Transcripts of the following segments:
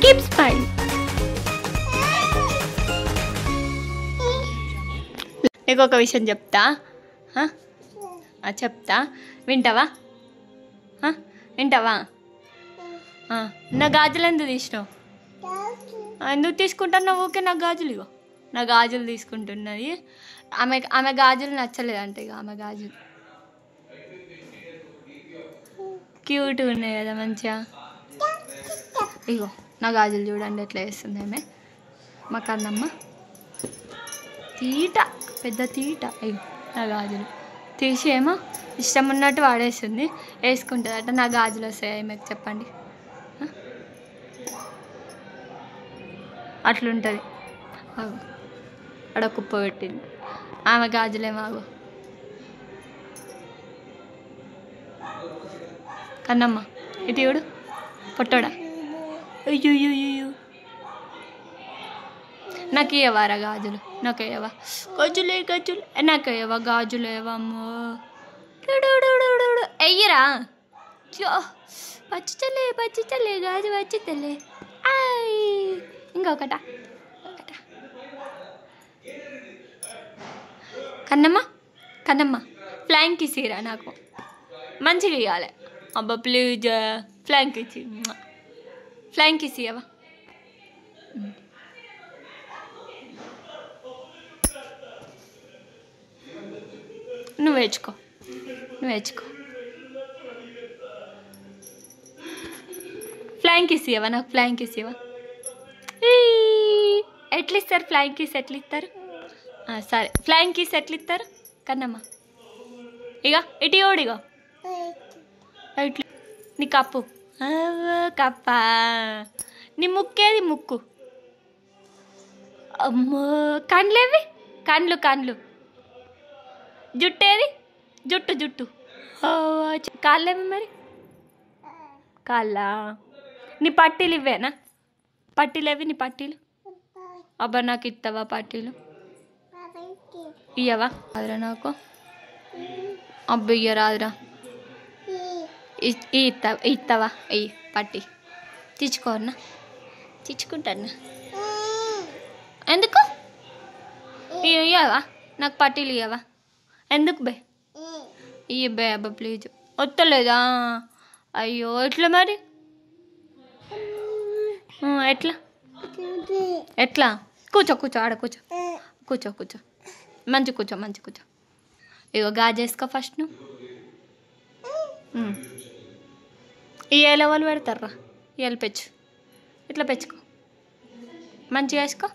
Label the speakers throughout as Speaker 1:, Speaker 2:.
Speaker 1: Keep smile. నీకు ఒక విషయం చెప్తా, చెప్తా, వింటావా? వింటావా? నా గాజులు ఎందుకు తీసినావు? ఎందుకు తీసుకుంటున్నావు? ఓకే, నా గాజులు ఇగో, నా గాజులు తీసుకుంటున్నది. ఆమె గాజులు నచ్చలేదంట. ఇక ఆమె గాజులు క్యూట్గా ఉన్నాయి కదా మంచిగా. ఇగో నా గాజులు చూడండి ఎట్లా వేస్తుంది ఆమె. మా కన్నమ్మ తీట, పెద్ద తీట. ఇగో నా గాజులు తీసి ఏమో ఇష్టం ఉన్నట్టు వాడేస్తుంది, వేసుకుంటుందట. నా గాజులు వస్తాయి మీకు చెప్పండి. అట్లుంటుంది. అక్కడ కుప్ప పెట్టింది ఆమె గాజులేమో. కన్నమ్మ ఇటు చూడు, పొట్టోడా. అయ్యో, నాకు ఇవ్వరా గాజులు? నాకు ఇవ్వవా గాజులే? గాజులు నాకు ఇవ్వవా? గాజులు ఇవ్వమ్మో. ఎయ్యరా? పచ్చి చల్లే గాజు పచ్చి తెల్లే. ఇంకొకట కన్నమ్మ ఫ్లాంక్ ఇసిరా, నాకు మంచిగా ఇవ్వాలి. అబ్బా ప్లీజ్ ఫ్లాంక్ ఇసియవా? నువ్వు వేచుకో. ఫ్లాంక్ ఇసియవా? నాకు ఫ్లాంక్ ఇసియవా? ఎట్లా ఇస్తారు ఫ్లాంక్ ఇస్? ఎట్లా ఇస్తారు? సరే ఫ్లాంక్ ఇస్ ఎట్లా ఇస్తారు కన్నమ్మ? ఇక ఇటు ఓడి, ఇగో ఇట్లా. నీ కప్పు కప్పా. నీ ముక్కేది? ముక్కు. అమ్మో, కండ్లేవి? కండ్లు. జుట్టేది? జుట్టు. కాళ్ళేవి మరి? కాళ్ళ. నీ పట్టీలు ఇవేనా? పట్టీలేవి నీ పట్టీలు? అబ్బా నాకు ఇస్తావా పట్టీలు? ఇయ్యవా? అదిరా నాకు. అబ్బా ఇయ్యరాదురా. ఇస్తావా? ఇయ్యి పట్టి. తెచ్చుకుంటానా? ఎందుకు ఇయ్యవా? నాకు పట్టీలు ఇయ్యవా? ఎందుకు బే? ఇయ్య బే. అబ్బా ప్లీజ్. వస్తలేదా? అయ్యో ఎట్లా మరి? ఎట్లా? కూర్చో ఆడ కూర్చో. మంచి కూర్చో. ఇగో గాజేసుకో ఫస్ట్ నువ్వు. ఈ ఏలవలు పెడతారా? ఏలు పెచ్చు, ఇట్లా పెంచుకో, మంచిగా వేసుకో.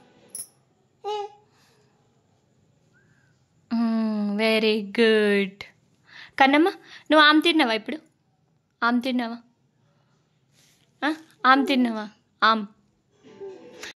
Speaker 1: Very good. కన్నమ్మ నువ్వు ఆమె తిన్నావా ఇప్పుడు? ఆమె తిన్నావా? ఆమె